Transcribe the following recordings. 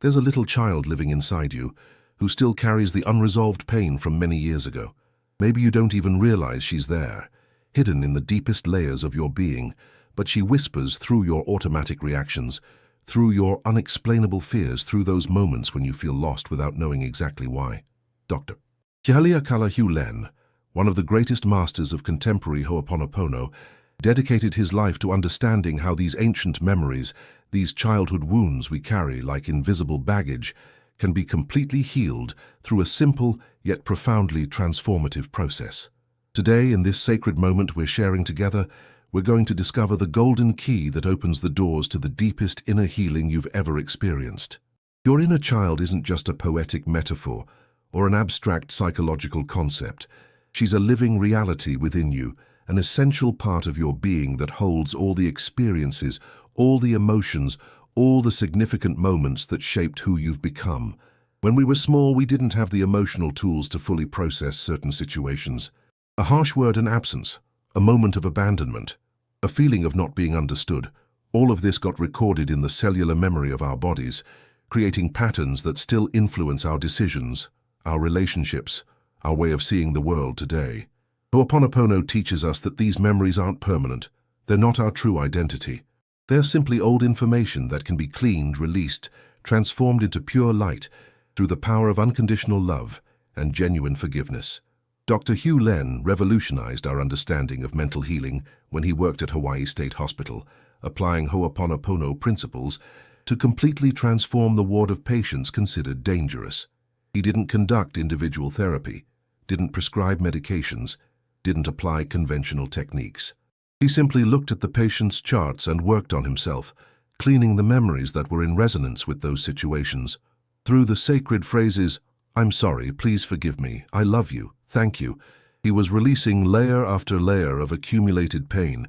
There's a little child living inside you who still carries the unresolved pain from many years ago. Maybe you don't even realize she's there, hidden in the deepest layers of your being, but she whispers through your automatic reactions, through your unexplainable fears, through those moments when you feel lost without knowing exactly why. Dr. Hew Len, one of the greatest masters of contemporary Ho'oponopono, dedicated his life to understanding how these ancient memories, these childhood wounds we carry like invisible baggage, can be completely healed through a simple yet profoundly transformative process. Today, in this sacred moment we're sharing together, we're going to discover the golden key that opens the doors to the deepest inner healing you've ever experienced. Your inner child isn't just a poetic metaphor or an abstract psychological concept. She's a living reality within you, an essential part of your being that holds all the experiences, all the emotions, all the significant moments that shaped who you've become. When we were small, we didn't have the emotional tools to fully process certain situations. A harsh word, an absence, a moment of abandonment, a feeling of not being understood. All of this got recorded in the cellular memory of our bodies, creating patterns that still influence our decisions, our relationships, our way of seeing the world today. Ho'oponopono teaches us that these memories aren't permanent. They're not our true identity. They're simply old information that can be cleaned, released, transformed into pure light through the power of unconditional love and genuine forgiveness. Dr. Hew Len revolutionized our understanding of mental healing when he worked at Hawaii State Hospital, applying Ho'oponopono principles to completely transform the ward of patients considered dangerous. He didn't conduct individual therapy, didn't prescribe medications, didn't apply conventional techniques. He simply looked at the patient's charts and worked on himself, cleaning the memories that were in resonance with those situations. Through the sacred phrases, "I'm sorry, please forgive me, I love you, thank you," he was releasing layer after layer of accumulated pain,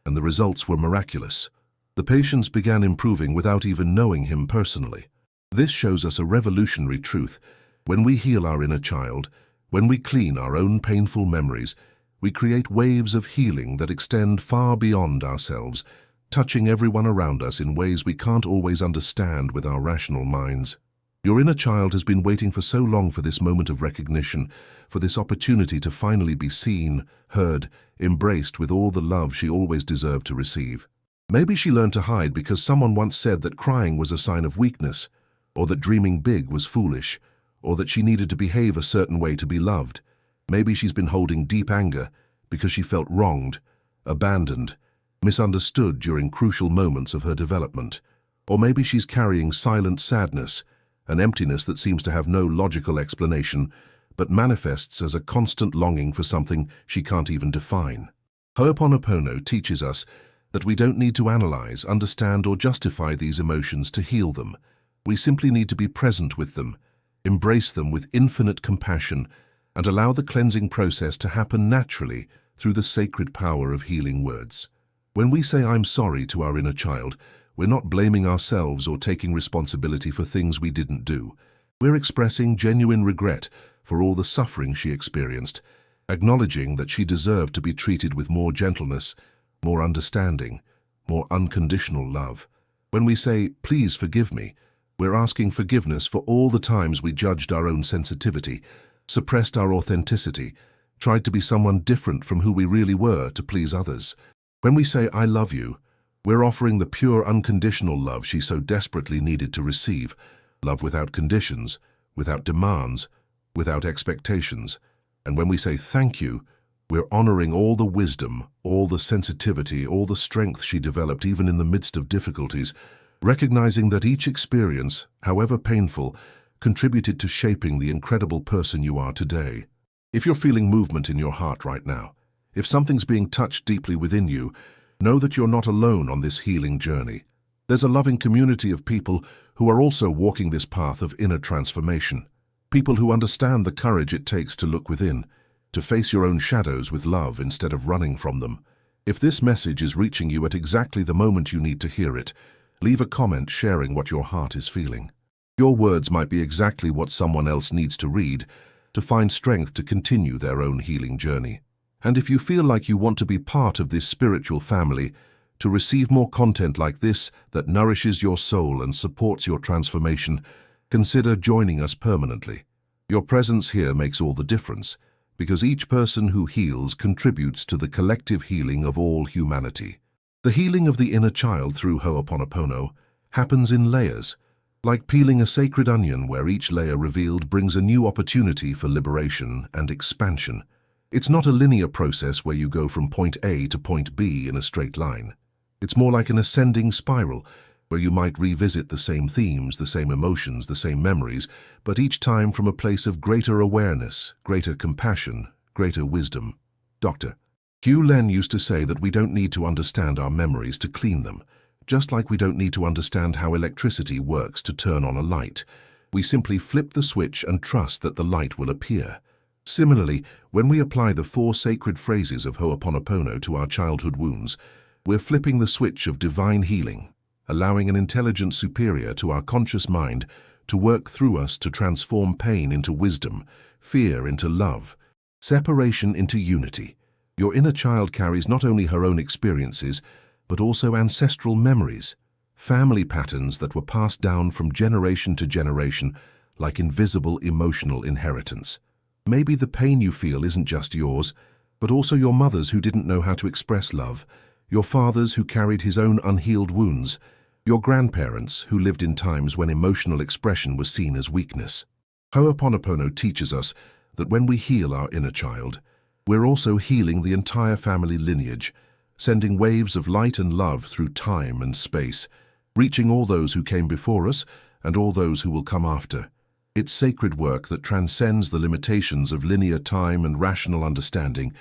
and the results were miraculous. The patients began improving without even knowing him personally. This shows us a revolutionary truth. When we heal our inner child, when we clean our own painful memories, we create waves of healing that extend far beyond ourselves, touching everyone around us in ways we can't always understand with our rational minds. Your inner child has been waiting for so long for this moment of recognition, for this opportunity to finally be seen, heard, embraced with all the love she always deserved to receive. Maybe she learned to hide because someone once said that crying was a sign of weakness, or that dreaming big was foolish, or that she needed to behave a certain way to be loved. Maybe she's been holding deep anger because she felt wronged, abandoned, misunderstood during crucial moments of her development. Or maybe she's carrying silent sadness, an emptiness that seems to have no logical explanation, but manifests as a constant longing for something she can't even define. Ho'oponopono teaches us that we don't need to analyze, understand, or justify these emotions to heal them. We simply need to be present with them, embrace them with infinite compassion, and allow the cleansing process to happen naturally through the sacred power of healing words. When we say "I'm sorry" to our inner child, we're not blaming ourselves or taking responsibility for things we didn't do. We're expressing genuine regret for all the suffering she experienced, acknowledging that she deserved to be treated with more gentleness, more understanding, more unconditional love. When we say "please forgive me," we're asking forgiveness for all the times we judged our own sensitivity, suppressed our authenticity, tried to be someone different from who we really were to please others. When we say "I love you," we're offering the pure, unconditional love she so desperately needed to receive, love without conditions, without demands, without expectations. And when we say "thank you," we're honoring all the wisdom, all the sensitivity, all the strength she developed even in the midst of difficulties, recognizing that each experience, however painful, contributed to shaping the incredible person you are today. If you're feeling movement in your heart right now, if something's being touched deeply within you, know that you're not alone on this healing journey. There's a loving community of people who are also walking this path of inner transformation. People who understand the courage it takes to look within, to face your own shadows with love instead of running from them. If this message is reaching you at exactly the moment you need to hear it, leave a comment sharing what your heart is feeling. Your words might be exactly what someone else needs to read to find strength to continue their own healing journey. And if you feel like you want to be part of this spiritual family, To receive more content like this that nourishes your soul and supports your transformation, consider joining us permanently. Your presence here makes all the difference, because each person who heals contributes to the collective healing of all humanity. The healing of the inner child through Ho'oponopono happens in layers, like peeling a sacred onion where each layer revealed brings a new opportunity for liberation and expansion. It's not a linear process where you go from point A to point B in a straight line. It's more like an ascending spiral, where you might revisit the same themes, the same emotions, the same memories, but each time from a place of greater awareness, greater compassion, greater wisdom. Dr. Hew Len used to say that we don't need to understand our memories to clean them, just like we don't need to understand how electricity works to turn on a light. We simply flip the switch and trust that the light will appear. Similarly, when we apply the 4 sacred phrases of Ho'oponopono to our childhood wounds, we're flipping the switch of divine healing, allowing an intelligence superior to our conscious mind to work through us to transform pain into wisdom, fear into love, separation into unity. Your inner child carries not only her own experiences, but also ancestral memories, family patterns that were passed down from generation to generation like invisible emotional inheritance. Maybe the pain you feel isn't just yours, but also your mother's who didn't know how to express love, your father's who carried his own unhealed wounds, your grandparents who lived in times when emotional expression was seen as weakness. Ho'oponopono teaches us that when we heal our inner child, we're also healing the entire family lineage, sending waves of light and love through time and space, reaching all those who came before us and all those who will come after. It's sacred work that transcends the limitations of linear time and rational understanding,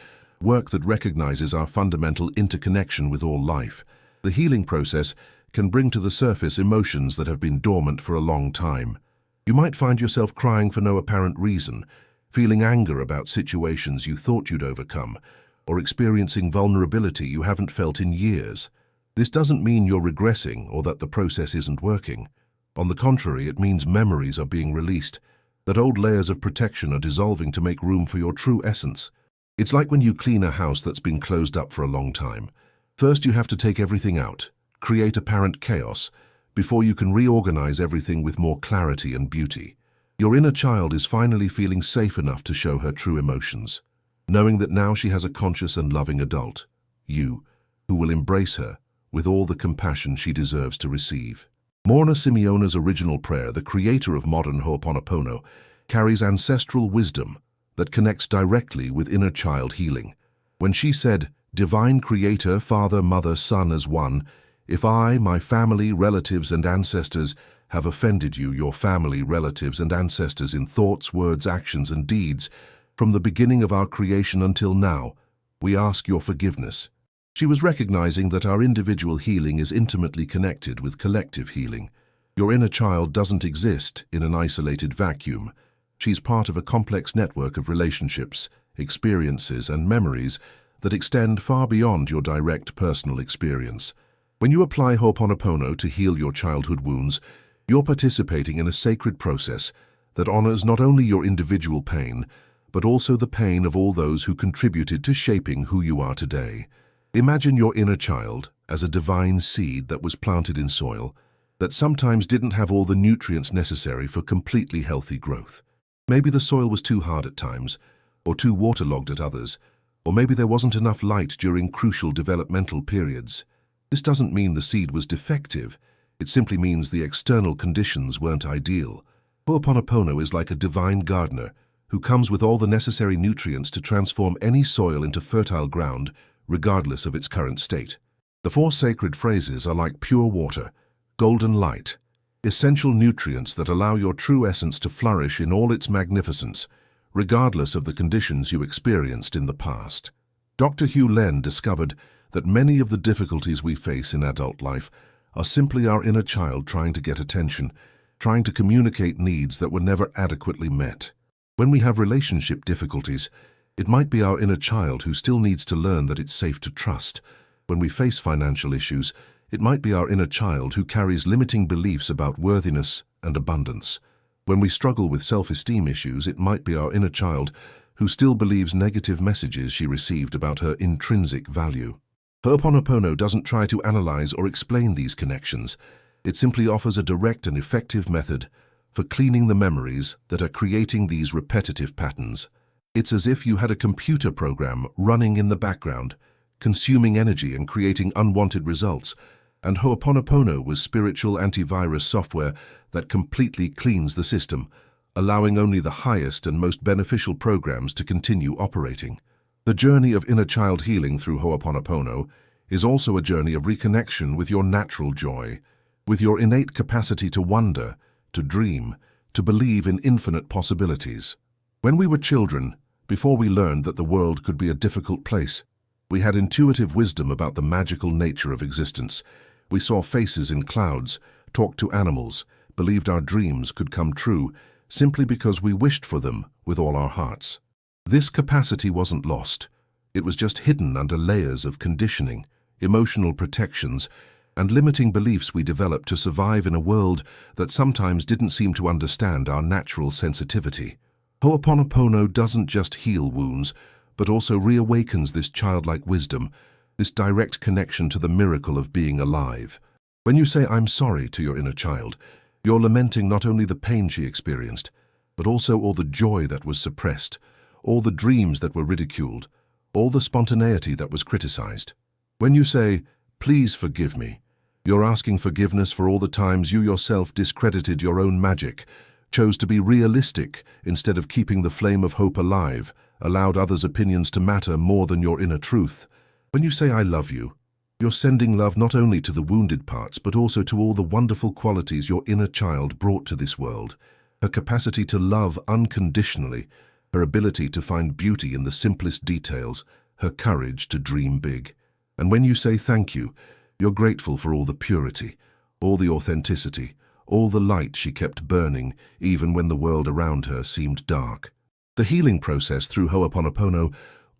work that recognizes our fundamental interconnection with all life. The healing process can bring to the surface emotions that have been dormant for a long time. You might find yourself crying for no apparent reason, feeling anger about situations you thought you'd overcome, or experiencing vulnerability you haven't felt in years. This doesn't mean you're regressing or that the process isn't working. On the contrary, it means memories are being released, that old layers of protection are dissolving to make room for your true essence. It's like when you clean a house that's been closed up for a long time. First, you have to take everything out, create apparent chaos, before you can reorganize everything with more clarity and beauty. Your inner child is finally feeling safe enough to show her true emotions, knowing that now she has a conscious and loving adult, you, who will embrace her with all the compassion she deserves to receive. Morna Simeona's original prayer, the creator of modern Ho'oponopono, carries ancestral wisdom that connects directly with inner child healing. When she said, "Divine Creator, Father, Mother, Son as one, if I, my family, relatives, and ancestors have offended you, your family, relatives, and ancestors in thoughts, words, actions, and deeds, from the beginning of our creation until now, we ask your forgiveness." She was recognizing that our individual healing is intimately connected with collective healing. Your inner child doesn't exist in an isolated vacuum. She's part of a complex network of relationships, experiences, and memories that extend far beyond your direct personal experience. When you apply Ho'oponopono to heal your childhood wounds, you're participating in a sacred process that honors not only your individual pain, but also the pain of all those who contributed to shaping who you are today. Imagine your inner child as a divine seed that was planted in soil that sometimes didn't have all the nutrients necessary for completely healthy growth. Maybe the soil was too hard at times, or too waterlogged at others, or maybe there wasn't enough light during crucial developmental periods. This doesn't mean the seed was defective. It simply means the external conditions weren't ideal. Ho'oponopono is like a divine gardener who comes with all the necessary nutrients to transform any soil into fertile ground, regardless of its current state. The 4 sacred phrases are like pure water, golden light, essential nutrients that allow your true essence to flourish in all its magnificence, regardless of the conditions you experienced in the past. Dr. Hew Len discovered that many of the difficulties we face in adult life are simply our inner child trying to get attention, trying to communicate needs that were never adequately met. When we have relationship difficulties, it might be our inner child who still needs to learn that it's safe to trust. When we face financial issues, it might be our inner child who carries limiting beliefs about worthiness and abundance. When we struggle with self-esteem issues, it might be our inner child who still believes negative messages she received about her intrinsic value. Ho'oponopono doesn't try to analyze or explain these connections. It simply offers a direct and effective method for cleaning the memories that are creating these repetitive patterns. It's as if you had a computer program running in the background, consuming energy and creating unwanted results, and Ho'oponopono was spiritual antivirus software that completely cleans the system, allowing only the highest and most beneficial programs to continue operating. The journey of inner child healing through Ho'oponopono is also a journey of reconnection with your natural joy, with your innate capacity to wonder, to dream, to believe in infinite possibilities. When we were children, before we learned that the world could be a difficult place, we had intuitive wisdom about the magical nature of existence. We saw faces in clouds, talked to animals, believed our dreams could come true simply because we wished for them with all our hearts. This capacity wasn't lost. It was just hidden under layers of conditioning, emotional protections, and limiting beliefs we developed to survive in a world that sometimes didn't seem to understand our natural sensitivity. Ho'oponopono doesn't just heal wounds, but also reawakens this childlike wisdom, this direct connection to the miracle of being alive. When you say "I'm sorry" to your inner child, you're lamenting not only the pain she experienced, but also all the joy that was suppressed, all the dreams that were ridiculed, all the spontaneity that was criticized. When you say, "Please forgive me," you're asking forgiveness for all the times you yourself discredited your own magic, chose to be realistic instead of keeping the flame of hope alive, allowed others' opinions to matter more than your inner truth. When you say "I love you," you're sending love not only to the wounded parts, but also to all the wonderful qualities your inner child brought to this world. Her capacity to love unconditionally, her ability to find beauty in the simplest details, her courage to dream big. And when you say "thank you," you're grateful for all the purity, all the authenticity, all the light she kept burning even when the world around her seemed dark. The healing process through Ho'oponopono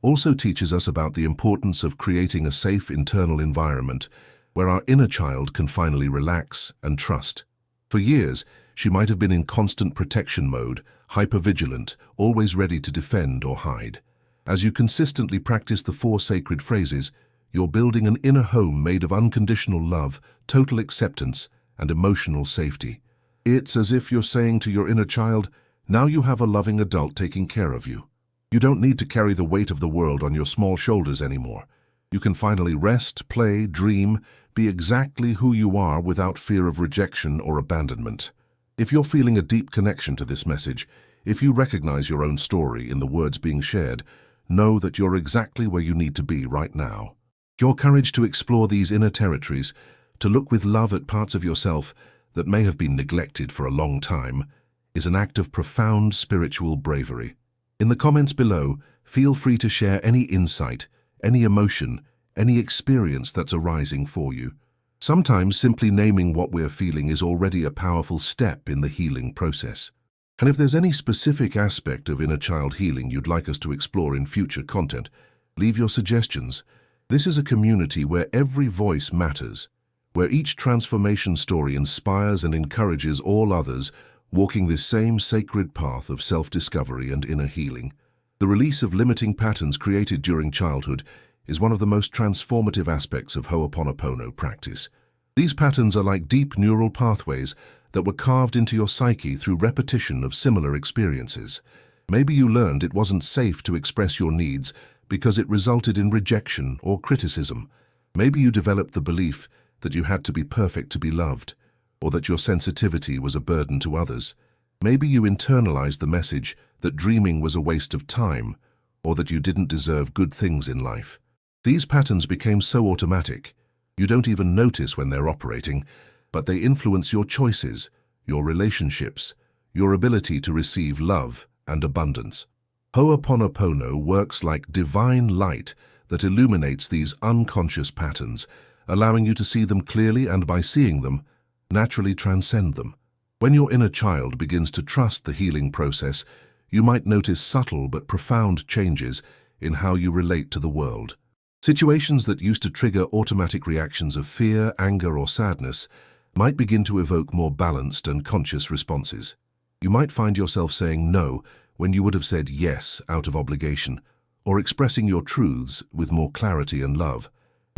also teaches us about the importance of creating a safe internal environment where our inner child can finally relax and trust. For years, she might have been in constant protection mode, hypervigilant, always ready to defend or hide. As you consistently practice the 4 sacred phrases, you're building an inner home made of unconditional love, total acceptance, and emotional safety. It's as if you're saying to your inner child, "Now you have a loving adult taking care of you. You don't need to carry the weight of the world on your small shoulders anymore. You can finally rest, play, dream, be exactly who you are without fear of rejection or abandonment." If you're feeling a deep connection to this message, if you recognize your own story in the words being shared, know that you're exactly where you need to be right now. Your courage to explore these inner territories, to look with love at parts of yourself that may have been neglected for a long time, is an act of profound spiritual bravery. In the comments below, feel free to share any insight, any emotion, any experience that's arising for you. Sometimes simply naming what we're feeling is already a powerful step in the healing process. And if there's any specific aspect of inner child healing you'd like us to explore in future content, leave your suggestions. This is a community where every voice matters, where each transformation story inspires and encourages all others walking this same sacred path of self-discovery and inner healing. The release of limiting patterns created during childhood is one of the most transformative aspects of Ho'oponopono practice. These patterns are like deep neural pathways that were carved into your psyche through repetition of similar experiences. Maybe you learned it wasn't safe to express your needs because it resulted in rejection or criticism. Maybe you developed the belief that you had to be perfect to be loved, or that your sensitivity was a burden to others. Maybe you internalized the message that dreaming was a waste of time, or that you didn't deserve good things in life. These patterns became so automatic, you don't even notice when they're operating, but they influence your choices, your relationships, your ability to receive love and abundance. Ho'oponopono works like divine light that illuminates these unconscious patterns, allowing you to see them clearly and, by seeing them, naturally transcend them. When your inner child begins to trust the healing process, you might notice subtle but profound changes in how you relate to the world. Situations that used to trigger automatic reactions of fear, anger, or sadness might begin to evoke more balanced and conscious responses. You might find yourself saying no when you would have said yes out of obligation, or expressing your truths with more clarity and love.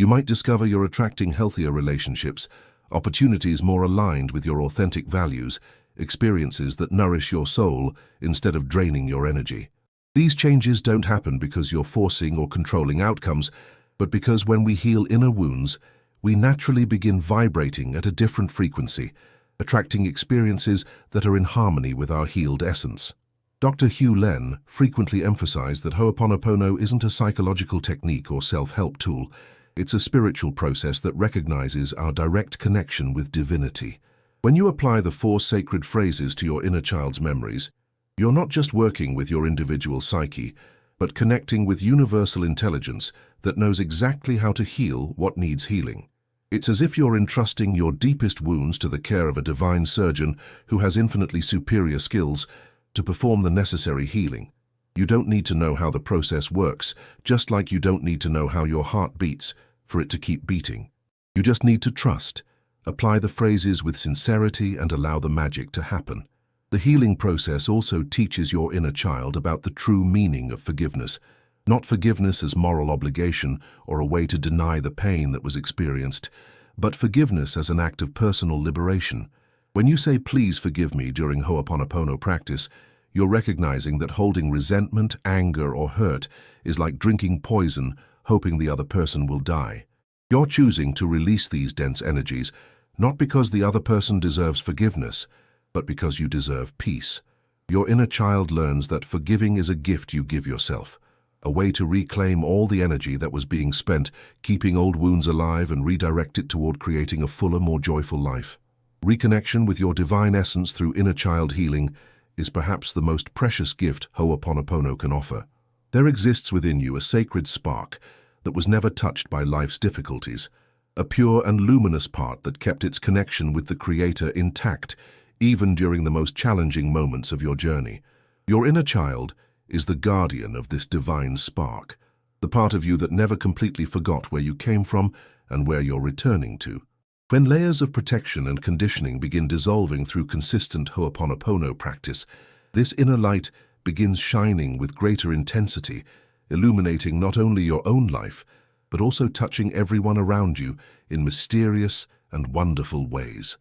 You might discover you're attracting healthier relationships, opportunities more aligned with your authentic values, experiences that nourish your soul instead of draining your energy. These changes don't happen because you're forcing or controlling outcomes, but because when we heal inner wounds, we naturally begin vibrating at a different frequency, attracting experiences that are in harmony with our healed essence. Dr. Hew Len frequently emphasized that Ho'oponopono isn't a psychological technique or self-help tool. It's a spiritual process that recognizes our direct connection with divinity. When you apply the 4 sacred phrases to your inner child's memories, you're not just working with your individual psyche, but connecting with universal intelligence that knows exactly how to heal what needs healing. It's as if you're entrusting your deepest wounds to the care of a divine surgeon who has infinitely superior skills to perform the necessary healing. You don't need to know how the process works, just like you don't need to know how your heart beats for it to keep beating. You just need to trust, apply the phrases with sincerity, and allow the magic to happen. The healing process also teaches your inner child about the true meaning of forgiveness, not forgiveness as moral obligation or a way to deny the pain that was experienced, but forgiveness as an act of personal liberation. When you say, "Please forgive me," during Ho'oponopono practice, you're recognizing that holding resentment, anger, or hurt is like drinking poison, hoping the other person will die. You're choosing to release these dense energies, not because the other person deserves forgiveness, but because you deserve peace. Your inner child learns that forgiving is a gift you give yourself, a way to reclaim all the energy that was being spent keeping old wounds alive and redirect it toward creating a fuller, more joyful life. Reconnection with your divine essence through inner child healing is perhaps the most precious gift Ho'oponopono can offer. There exists within you a sacred spark that was never touched by life's difficulties, a pure and luminous part that kept its connection with the Creator intact even during the most challenging moments of your journey. Your inner child is the guardian of this divine spark, the part of you that never completely forgot where you came from and where you're returning to. When layers of protection and conditioning begin dissolving through consistent Ho'oponopono practice, this inner light begins shining with greater intensity, illuminating not only your own life, but also touching everyone around you in mysterious and wonderful ways.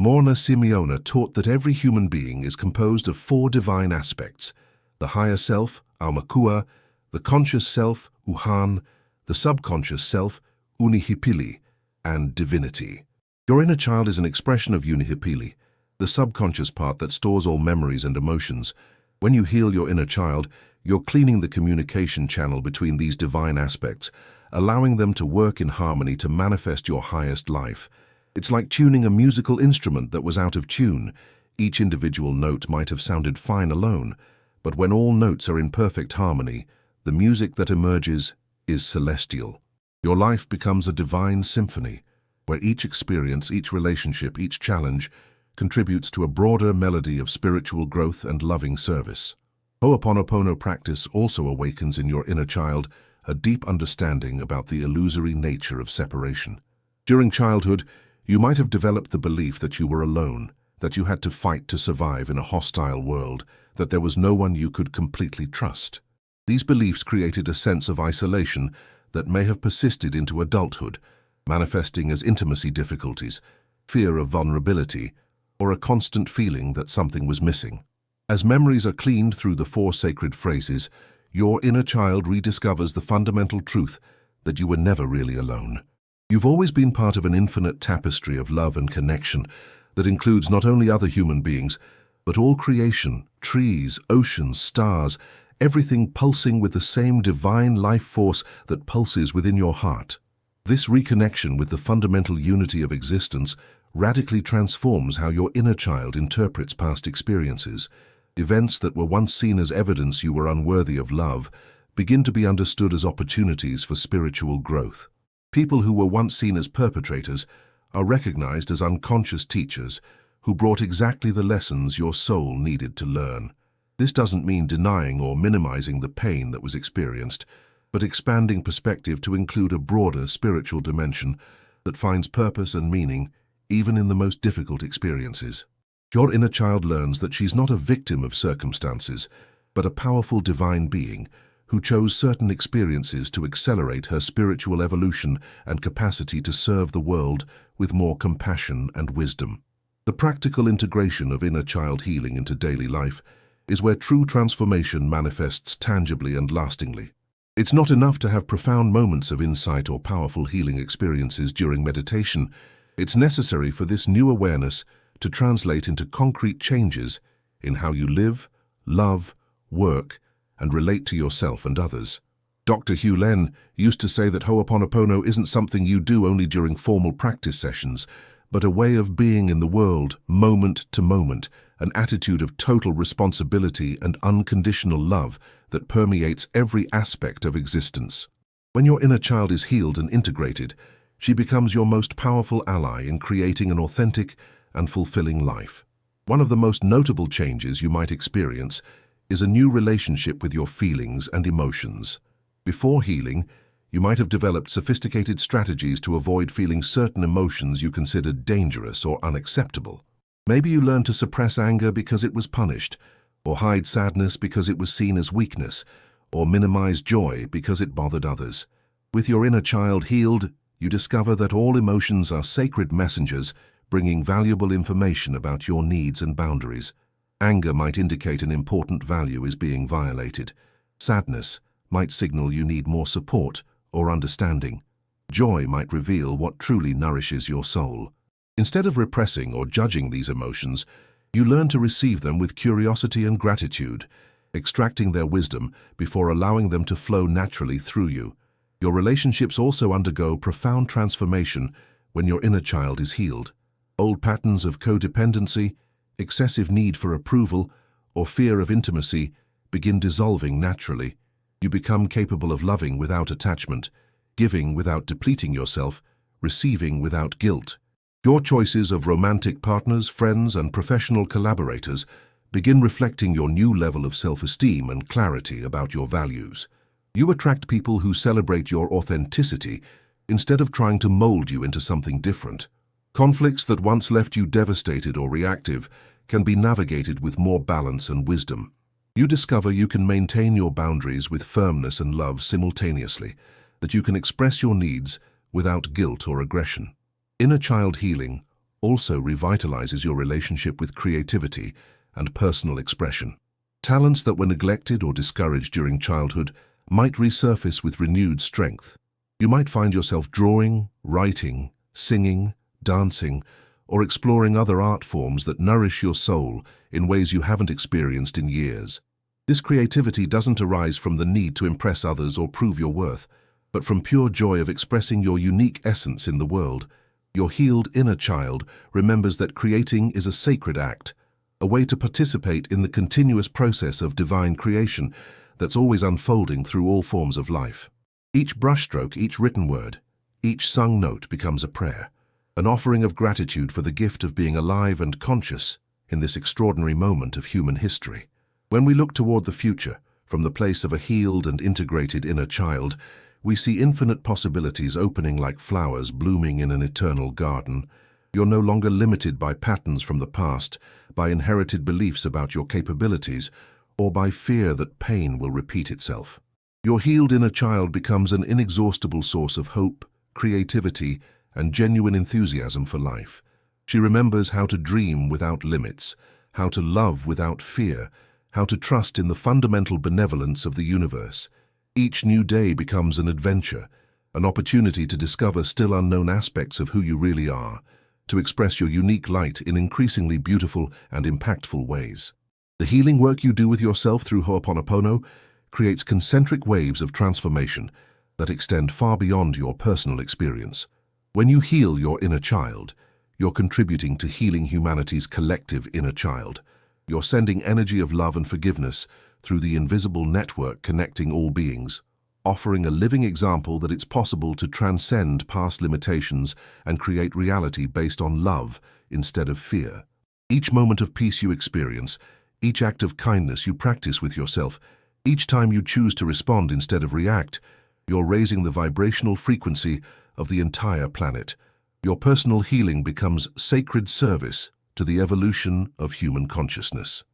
Morna Simeona taught that every human being is composed of 4 divine aspects: the higher self, Aumakua, the conscious self, Uhan, the subconscious self, Unihipili, and divinity. Your inner child is an expression of Unihipili, the subconscious part that stores all memories and emotions. When you heal your inner child, you're cleaning the communication channel between these divine aspects, allowing them to work in harmony to manifest your highest life. It's like tuning a musical instrument that was out of tune. Each individual note might have sounded fine alone, but when all notes are in perfect harmony, the music that emerges is celestial. Your life becomes a divine symphony, where each experience, each relationship, each challenge contributes to a broader melody of spiritual growth and loving service. Ho'oponopono practice also awakens in your inner child a deep understanding about the illusory nature of separation. During childhood, you might have developed the belief that you were alone, that you had to fight to survive in a hostile world, that there was no one you could completely trust. These beliefs created a sense of isolation that may have persisted into adulthood, manifesting as intimacy difficulties, fear of vulnerability, or a constant feeling that something was missing. As memories are cleaned through the 4 sacred phrases, your inner child rediscovers the fundamental truth that you were never really alone. You've always been part of an infinite tapestry of love and connection that includes not only other human beings, but all creation, trees, oceans, stars, everything pulsing with the same divine life force that pulses within your heart. This reconnection with the fundamental unity of existence radically transforms how your inner child interprets past experiences. Events that were once seen as evidence you were unworthy of love begin to be understood as opportunities for spiritual growth. People who were once seen as perpetrators are recognized as unconscious teachers who brought exactly the lessons your soul needed to learn. This doesn't mean denying or minimizing the pain that was experienced, but expanding perspective to include a broader spiritual dimension that finds purpose and meaning even in the most difficult experiences. Your inner child learns that she's not a victim of circumstances, but a powerful divine being who chose certain experiences to accelerate her spiritual evolution and capacity to serve the world with more compassion and wisdom. The practical integration of inner child healing into daily life is where true transformation manifests tangibly and lastingly. It's not enough to have profound moments of insight or powerful healing experiences during meditation. It's necessary for this new awareness to translate into concrete changes in how you live, love, work, and relate to yourself and others. Dr. Hew Len used to say that Ho'oponopono isn't something you do only during formal practice sessions, but a way of being in the world, moment to moment, an attitude of total responsibility and unconditional love that permeates every aspect of existence. When your inner child is healed and integrated, she becomes your most powerful ally in creating an authentic and fulfilling life. One of the most notable changes you might experience is a new relationship with your feelings and emotions. Before healing, you might have developed sophisticated strategies to avoid feeling certain emotions you considered dangerous or unacceptable. Maybe you learned to suppress anger because it was punished, or hide sadness because it was seen as weakness, or minimize joy because it bothered others. With your inner child healed, you discover that all emotions are sacred messengers bringing valuable information about your needs and boundaries. Anger might indicate an important value is being violated. Sadness might signal you need more support or understanding. Joy might reveal what truly nourishes your soul. Instead of repressing or judging these emotions, you learn to receive them with curiosity and gratitude, extracting their wisdom before allowing them to flow naturally through you. Your relationships also undergo profound transformation when your inner child is healed. Old patterns of codependency, excessive need for approval, or fear of intimacy begin dissolving naturally. You become capable of loving without attachment, giving without depleting yourself, receiving without guilt. Your choices of romantic partners, friends, and professional collaborators begin reflecting your new level of self-esteem and clarity about your values. You attract people who celebrate your authenticity instead of trying to mold you into something different. Conflicts that once left you devastated or reactive can be navigated with more balance and wisdom. You discover you can maintain your boundaries with firmness and love simultaneously, that you can express your needs without guilt or aggression. Inner child healing also revitalizes your relationship with creativity and personal expression. Talents that were neglected or discouraged during childhood might resurface with renewed strength. You might find yourself drawing, writing, singing, dancing, or exploring other art forms that nourish your soul in ways you haven't experienced in years. This creativity doesn't arise from the need to impress others or prove your worth, but from pure joy of expressing your unique essence in the world. Your healed inner child remembers that creating is a sacred act, a way to participate in the continuous process of divine creation that's always unfolding through all forms of life. Each brushstroke, each written word, each sung note becomes a prayer, an offering of gratitude for the gift of being alive and conscious in this extraordinary moment of human history. When we look toward the future, from the place of a healed and integrated inner child, we see infinite possibilities opening like flowers blooming in an eternal garden. You're no longer limited by patterns from the past, by inherited beliefs about your capabilities, or by fear that pain will repeat itself. Your healed inner child becomes an inexhaustible source of hope, creativity, and genuine enthusiasm for life. She remembers how to dream without limits, how to love without fear, how to trust in the fundamental benevolence of the universe. Each new day becomes an adventure, an opportunity to discover still unknown aspects of who you really are, to express your unique light in increasingly beautiful and impactful ways. The healing work you do with yourself through Ho'oponopono creates concentric waves of transformation that extend far beyond your personal experience. When you heal your inner child, you're contributing to healing humanity's collective inner child. You're sending energy of love and forgiveness through the invisible network connecting all beings, offering a living example that it's possible to transcend past limitations and create reality based on love instead of fear. Each moment of peace you experience, each act of kindness you practice with yourself, each time you choose to respond instead of react, you're raising the vibrational frequency of the entire planet. Your personal healing becomes sacred service to the evolution of human consciousness.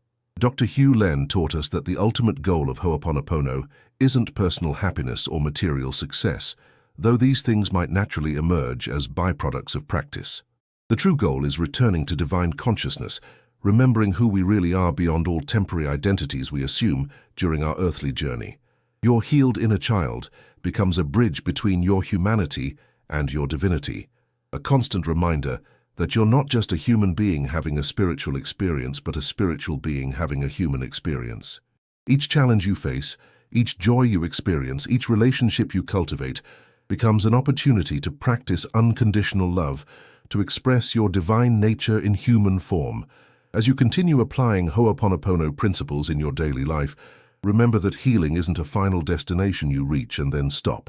Dr. Hew Len taught us that the ultimate goal of Ho'oponopono isn't personal happiness or material success, though these things might naturally emerge as byproducts of practice. The true goal is returning to divine consciousness, remembering who we really are beyond all temporary identities we assume during our earthly journey. Your healed inner child becomes a bridge between your humanity and your divinity, a constant reminder that you're not just a human being having a spiritual experience, but a spiritual being having a human experience. Each challenge you face, each joy you experience, each relationship you cultivate becomes an opportunity to practice unconditional love, to express your divine nature in human form. As you continue applying Ho'oponopono principles in your daily life, remember that healing isn't a final destination you reach and then stop.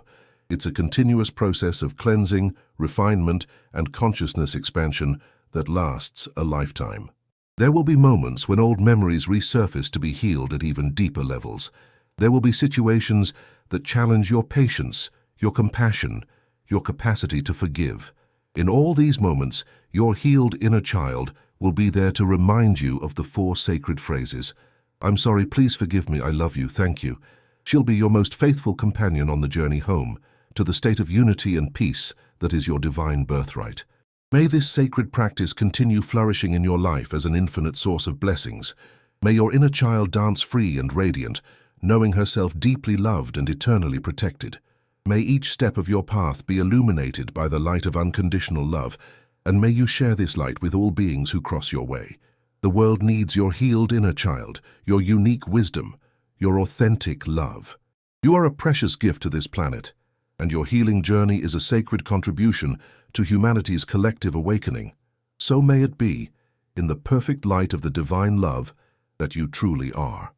It's a continuous process of cleansing, refinement, and consciousness expansion that lasts a lifetime. There will be moments when old memories resurface to be healed at even deeper levels. There will be situations that challenge your patience, your compassion, your capacity to forgive. In all these moments, your healed inner child will be there to remind you of the 4 sacred phrases. I'm sorry, please forgive me, I love you, thank you. She'll be your most faithful companion on the journey home, to the state of unity and peace that is your divine birthright. May this sacred practice continue flourishing in your life as an infinite source of blessings. May your inner child dance free and radiant, knowing herself deeply loved and eternally protected. May each step of your path be illuminated by the light of unconditional love, and may you share this light with all beings who cross your way. The world needs your healed inner child, your unique wisdom, your authentic love. You are a precious gift to this planet, and your healing journey is a sacred contribution to humanity's collective awakening. So may it be, in the perfect light of the divine love that you truly are.